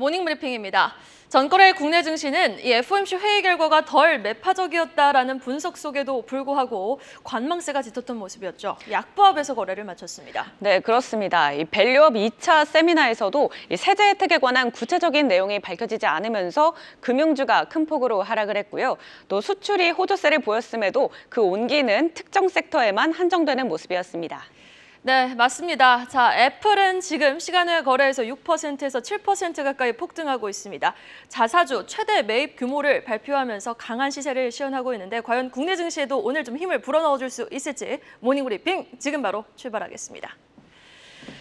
모닝 브리핑입니다. 전거래 국내 증시는 이 FOMC 회의 결과가 덜 매파적이었다라는 분석 속에도 불구하고 관망세가 짙었던 모습이었죠. 약보합에서 거래를 마쳤습니다. 네, 그렇습니다. 이 밸류업 2차 세미나에서도 이 세제 혜택에 관한 구체적인 내용이 밝혀지지 않으면서 금융주가 큰 폭으로 하락을 했고요. 또 수출이 호조세를 보였음에도 그 온기는 특정 섹터에만 한정되는 모습이었습니다. 네, 맞습니다. 자, 애플은 지금 시간 외 거래에서 6%에서 7% 가까이 폭등하고 있습니다. 자사주 최대 매입 규모를 발표하면서 강한 시세를 시현하고 있는데 과연 국내 증시에도 오늘 좀 힘을 불어넣어줄 수 있을지 모닝 브리핑 지금 바로 출발하겠습니다.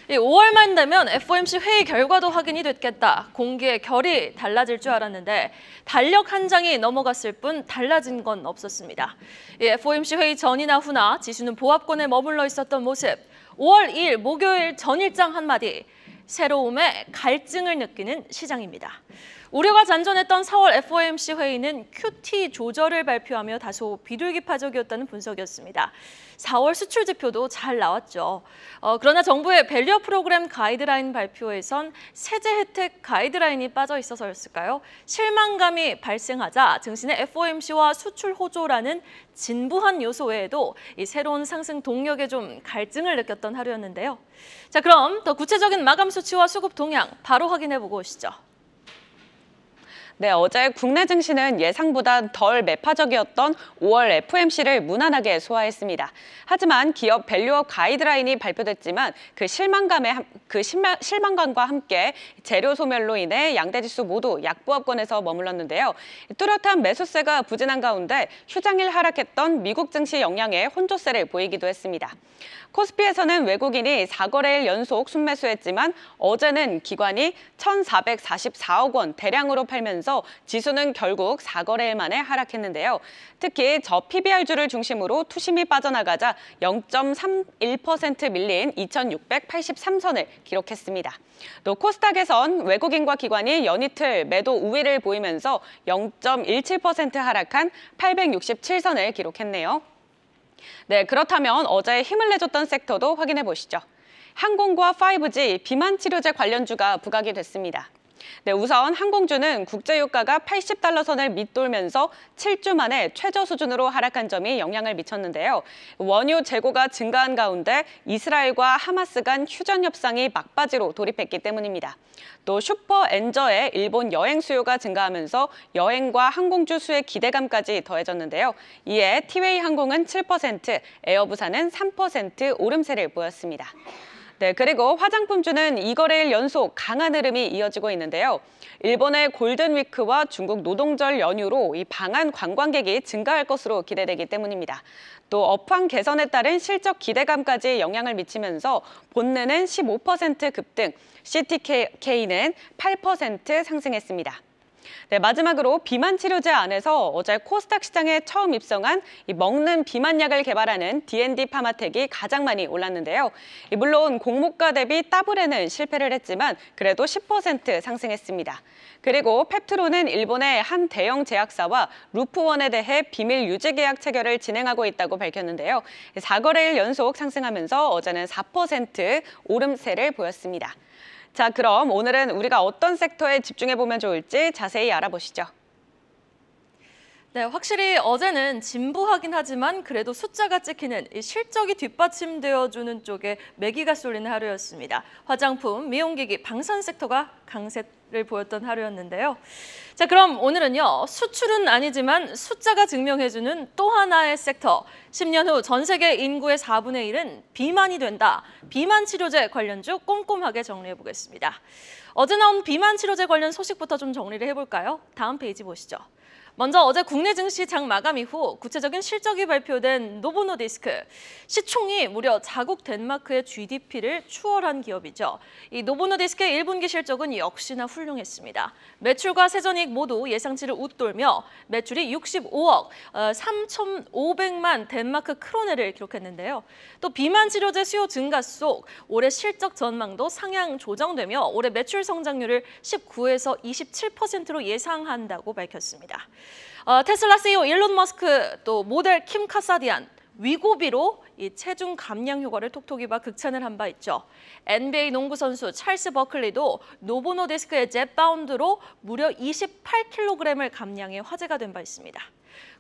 5월만 되면 FOMC 회의 결과도 확인이 됐겠다. 공기의 결이 달라질 줄 알았는데 달력 한 장이 넘어갔을 뿐 달라진 건 없었습니다. FOMC 회의 전이나 후나 지수는 보합권에 머물러 있었던 모습. 5월 2일 목요일 전일장 한마디, 새로움에 갈증을 느끼는 시장입니다. 우려가 잔존했던 4월 FOMC 회의는 QT 조절을 발표하며 다소 비둘기파적이었다는 분석이었습니다. 4월 수출 지표도 잘 나왔죠. 그러나 정부의 밸류업 프로그램 가이드라인 발표에선 세제 혜택 가이드라인이 빠져 있어서였을까요? 실망감이 발생하자 증시는 FOMC와 수출 호조라는 진부한 요소 외에도 이 새로운 상승 동력에 좀 갈증을 느꼈던 하루였는데요. 자, 그럼 더 구체적인 마감 수치와 수급 동향 바로 확인해보고 오시죠. 네, 어제 국내 증시는 예상보다 덜 매파적이었던 5월 FOMC를 무난하게 소화했습니다. 하지만 기업 밸류업 가이드라인이 발표됐지만 그 실망감과 함께 재료 소멸로 인해 양대지수 모두 약보합권에서 머물렀는데요. 뚜렷한 매수세가 부진한 가운데 휴장일 하락했던 미국 증시 영향에 혼조세를 보이기도 했습니다. 코스피에서는 외국인이 4거래일 연속 순매수했지만 어제는 기관이 1,444억 원 대량으로 팔면서 지수는 결국 4거래일 만에 하락했는데요. 특히 저 PBR주를 중심으로 투심이 빠져나가자 0.31% 밀린 2,683선을 기록했습니다. 또 코스닥에선 외국인과 기관이 연이틀 매도 우위를 보이면서 0.17% 하락한 867선을 기록했네요. 네, 그렇다면 어제 힘을 내줬던 섹터도 확인해 보시죠. 항공과 5G, 비만 치료제 관련주가 부각이 됐습니다. 네, 우선 항공주는 국제유가가 80달러 선을 밑돌면서 7주 만에 최저 수준으로 하락한 점이 영향을 미쳤는데요. 원유 재고가 증가한 가운데 이스라엘과 하마스 간 휴전 협상이 막바지로 돌입했기 때문입니다. 또 슈퍼엔저의 일본 여행 수요가 증가하면서 여행과 항공주 수의 기대감까지 더해졌는데요. 이에 티웨이 항공은 7%, 에어부산은 3% 오름세를 보였습니다. 네, 그리고 화장품주는 2거래일 연속 강한 흐름이 이어지고 있는데요. 일본의 골든위크와 중국 노동절 연휴로 이 방한 관광객이 증가할 것으로 기대되기 때문입니다. 또 업황 개선에 따른 실적 기대감까지 영향을 미치면서 본네는 15% 급등, CTK는 8% 상승했습니다. 네, 마지막으로 비만 치료제 안에서 어제 코스닥 시장에 처음 입성한 이 먹는 비만약을 개발하는 D&D 파마텍이 가장 많이 올랐는데요. 물론 공모가 대비 더블에는 실패를 했지만 그래도 10% 상승했습니다. 그리고 펩트로는 일본의 한 대형 제약사와 루프원에 대해 비밀 유지 계약 체결을 진행하고 있다고 밝혔는데요. 4거래일 연속 상승하면서 어제는 4% 오름세를 보였습니다. 자, 그럼 오늘은 우리가 어떤 섹터에 집중해보면 좋을지 자세히 알아보시죠. 네, 확실히 어제는 진부하긴 하지만 그래도 숫자가 찍히는 이 실적이 뒷받침되어주는 쪽에 매기가 쏠리는 하루였습니다. 화장품, 미용기기, 방산 섹터가 강세를 보였던 하루였는데요. 자, 그럼 오늘은요, 수출은 아니지만 숫자가 증명해주는 또 하나의 섹터. 10년 후 전 세계 인구의 4분의 1은 비만이 된다. 비만 치료제 관련주 꼼꼼하게 정리해보겠습니다. 어제 나온 비만 치료제 관련 소식부터 좀 정리를 해볼까요? 다음 페이지 보시죠. 먼저 어제 국내 증시 장 마감 이후 구체적인 실적이 발표된 노보노디스크. 시총이 무려 자국 덴마크의 GDP를 추월한 기업이죠. 이 노보노디스크의 1분기 실적은 역시나 훌륭했습니다. 매출과 세전이익 모두 예상치를 웃돌며 매출이 65억, 3,500만 덴마크 크로네를 기록했는데요. 또 비만 치료제 수요 증가 속 올해 실적 전망도 상향 조정되며 올해 매출 성장률을 19에서 27%로 예상한다고 밝혔습니다. 테슬라 CEO 일론 머스크, 또 모델 킴 카사디안, 위고비로 이 체중 감량 효과를 톡톡히 봐 극찬을 한 바 있죠. NBA 농구 선수 찰스 버클리도 노보 노디스크의 젯 바운드로 무려 28kg을 감량해 화제가 된 바 있습니다.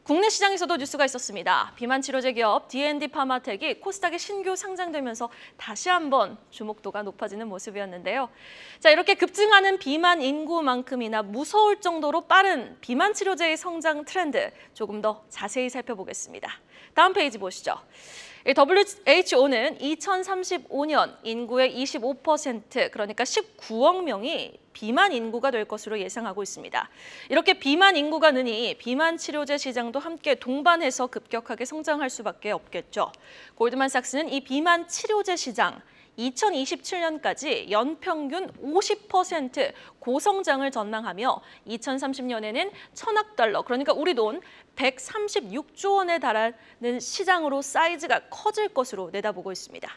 국내 시장에서도 뉴스가 있었습니다. 비만 치료제 기업 D&D 파마텍이 코스닥에 신규 상장되면서 다시 한번 주목도가 높아지는 모습이었는데요. 자, 이렇게 급증하는 비만 인구만큼이나 무서울 정도로 빠른 비만 치료제의 성장 트렌드 조금 더 자세히 살펴보겠습니다. 다음 페이지 보시죠. WHO는 2035년 인구의 25%, 그러니까 19억 명이 비만 인구가 될 것으로 예상하고 있습니다. 이렇게 비만 인구가 느니 비만 치료제 시장도 함께 동반해서 급격하게 성장할 수밖에 없겠죠. 골드만삭스는 이 비만 치료제 시장 2027년까지 연평균 50% 고성장을 전망하며 2030년에는 천억 달러, 그러니까 우리 돈 136조 원에 달하는 시장으로 사이즈가 커질 것으로 내다보고 있습니다.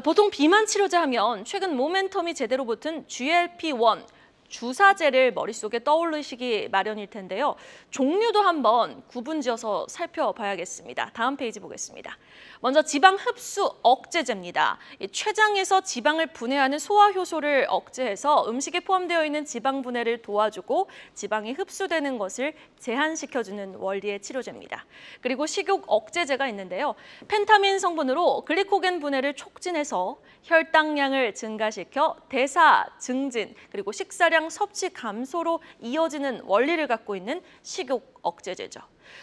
보통 비만 치료제 하면 최근 모멘텀이 제대로 붙은 GLP-1 주사제를 머릿속에 떠올리시기 마련일 텐데요. 종류도 한번 구분지어서 살펴봐야겠습니다. 다음 페이지 보겠습니다. 먼저 지방 흡수 억제제입니다. 췌장에서 지방을 분해하는 소화 효소를 억제해서 음식에 포함되어 있는 지방 분해를 도와주고 지방이 흡수되는 것을 제한시켜주는 원리의 치료제입니다. 그리고 식욕 억제제가 있는데요. 펜타민 성분으로 글리코겐 분해를 촉진해서 혈당량을 증가시켜 대사 증진 그리고 식사량 섭취 감소로 이어지는 원리를 갖고 있는 식욕 억제제죠.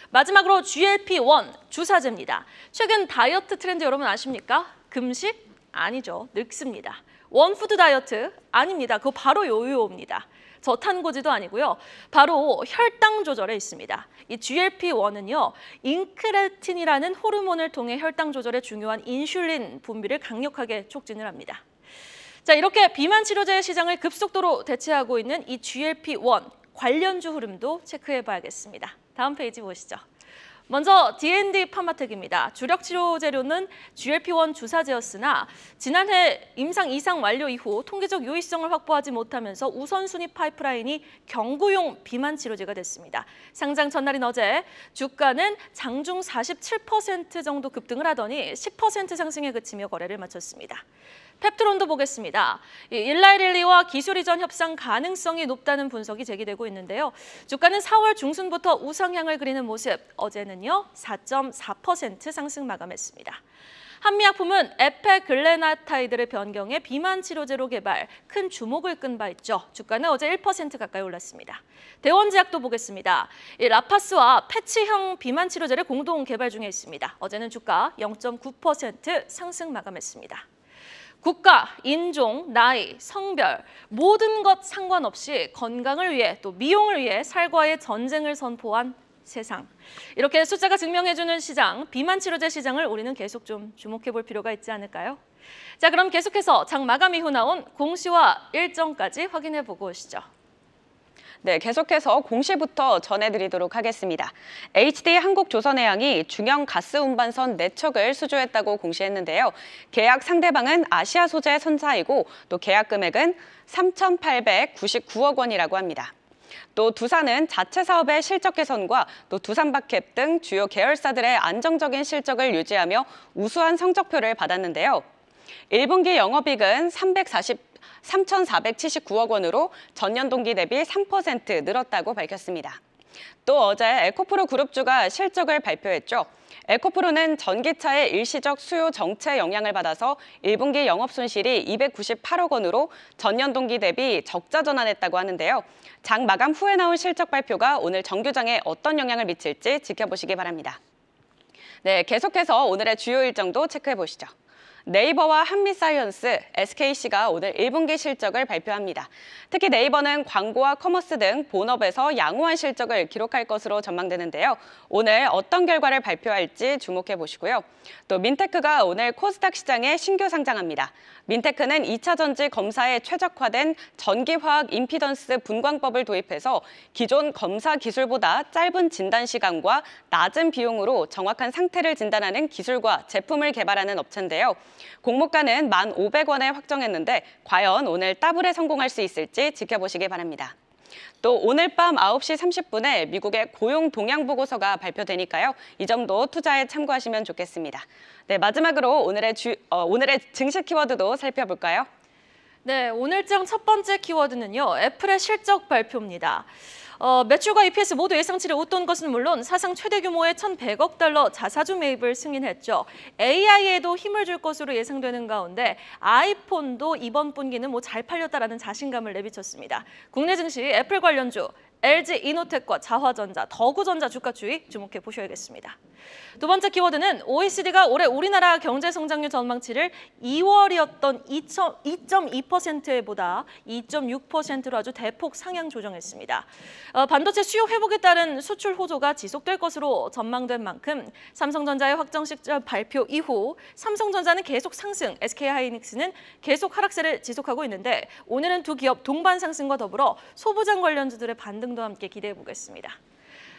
마지막으로 GLP-1 주사제입니다. 최근 다이어트 트렌드 여러분 아십니까? 금식? 아니죠. 늙습니다. 원푸드 다이어트? 아닙니다. 그거 바로 요요입니다. 저탄고지도 아니고요. 바로 혈당 조절에 있습니다. 이 GLP-1은요. 인크레틴이라는 호르몬을 통해 혈당 조절에 중요한 인슐린 분비를 강력하게 촉진을 합니다. 자, 이렇게 비만 치료제 시장을 급속도로 대체하고 있는 이 GLP-1 관련주 흐름도 체크해 봐야겠습니다. 다음 페이지 보시죠. 먼저 D&D 파마텍입니다. 주력 치료 재료는 GLP-1 주사제였으나 지난해 임상 이상 완료 이후 통계적 유의성을 확보하지 못하면서 우선순위 파이프라인이 경구용 비만 치료제가 됐습니다. 상장 전날인 어제 주가는 장중 47% 정도 급등을 하더니 10% 상승에 그치며 거래를 마쳤습니다. 펩트론도 보겠습니다. 일라이릴리와 기술 이전 협상 가능성이 높다는 분석이 제기되고 있는데요. 주가는 4월 중순부터 우상향을 그리는 모습, 어제는요 4.4% 상승 마감했습니다. 한미약품은 에페글레나타이드를 변경해 비만 치료제로 개발, 큰 주목을 끈 바 있죠. 주가는 어제 1% 가까이 올랐습니다. 대원제약도 보겠습니다. 라파스와 패치형 비만 치료제를 공동 개발 중에 있습니다. 어제는 주가 0.9% 상승 마감했습니다. 국가, 인종, 나이, 성별 모든 것 상관없이 건강을 위해 또 미용을 위해 살과의 전쟁을 선포한 세상. 이렇게 숫자가 증명해주는 시장, 비만 치료제 시장을 우리는 계속 좀 주목해 볼 필요가 있지 않을까요? 자, 그럼 계속해서 장 마감 이후 나온 공시와 일정까지 확인해 보고 오시죠. 네, 계속해서 공시부터 전해드리도록 하겠습니다. HD 한국조선해양이 중형 가스 운반선 4척을 수주했다고 공시했는데요. 계약 상대방은 아시아 소재 선사이고 또 계약 금액은 3,899억 원이라고 합니다. 또 두산은 자체 사업의 실적 개선과 또 두산바켓 등 주요 계열사들의 안정적인 실적을 유지하며 우수한 성적표를 받았는데요. 1분기 영업이익은 3,479억 원으로 전년 동기 대비 3% 늘었다고 밝혔습니다. 또 어제 에코프로 그룹주가 실적을 발표했죠. 에코프로는 전기차의 일시적 수요 정체 영향을 받아서 1분기 영업 손실이 298억 원으로 전년 동기 대비 적자 전환했다고 하는데요. 장 마감 후에 나온 실적 발표가 오늘 정규장에 어떤 영향을 미칠지 지켜보시기 바랍니다. 네, 계속해서 오늘의 주요 일정도 체크해 보시죠. 네이버와 한미사이언스, SKC가 오늘 1분기 실적을 발표합니다. 특히 네이버는 광고와 커머스 등 본업에서 양호한 실적을 기록할 것으로 전망되는데요. 오늘 어떤 결과를 발표할지 주목해 보시고요. 또 민테크가 오늘 코스닥 시장에 신규 상장합니다. 민테크는 2차 전지 검사에 최적화된 전기화학 임피던스 분광법을 도입해서 기존 검사 기술보다 짧은 진단 시간과 낮은 비용으로 정확한 상태를 진단하는 기술과 제품을 개발하는 업체인데요. 공모가는 1,500원에 확정했는데 과연 오늘 따블에 성공할 수 있을지 지켜보시기 바랍니다. 또 오늘 밤 9시 30분에 미국의 고용 동향 보고서가 발표되니까요. 이 점도 투자에 참고하시면 좋겠습니다. 네, 마지막으로 오늘의 증시 키워드도 살펴볼까요? 네, 오늘장 첫 번째 키워드는요. 애플의 실적 발표입니다. 매출과 EPS 모두 예상치를 웃돈 것은 물론 사상 최대 규모의 1,100억 달러 자사주 매입을 승인했죠. AI에도 힘을 줄 것으로 예상되는 가운데 아이폰도 이번 분기는 잘 팔렸다라는 자신감을 내비쳤습니다. 국내 증시 애플 관련주, LG 이노텍과 자화전자, 더구전자 주가 추이 주목해 보셔야겠습니다. 두 번째 키워드는 OECD가 올해 우리나라 경제 성장률 전망치를 2월이었던 2.2%보다 2.6%로 아주 대폭 상향 조정했습니다. 반도체 수요 회복에 따른 수출 호조가 지속될 것으로 전망된 만큼 삼성전자의 확정 시점 발표 이후 삼성전자는 계속 상승, SK하이닉스는 계속 하락세를 지속하고 있는데 오늘은 두 기업 동반 상승과 더불어 소부장 관련주들의 반등도 함께 기대해 보겠습니다.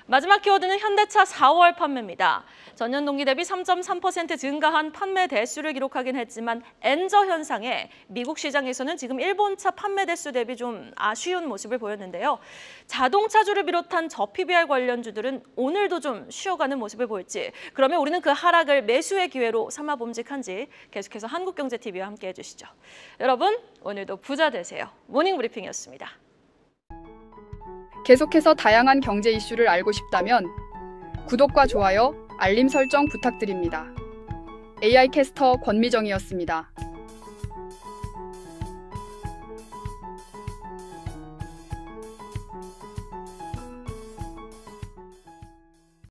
마지막 키워드는 현대차 4월 판매입니다. 전년 동기 대비 3.3% 증가한 판매 대수를 기록하긴 했지만 엔저 현상에 미국 시장에서는 지금 일본차 판매 대수 대비 좀 아쉬운 모습을 보였는데요. 자동차주를 비롯한 저PBR 관련주들은 오늘도 좀 쉬어가는 모습을 보일지, 그러면 우리는 그 하락을 매수의 기회로 삼아 봄직한지 계속해서 한국경제TV와 함께 해주시죠. 여러분, 오늘도 부자 되세요. 모닝브리핑이었습니다. 계속해서 다양한 경제 이슈를 알고 싶다면 구독과 좋아요, 알림 설정 부탁드립니다. AI 캐스터 권미정이었습니다.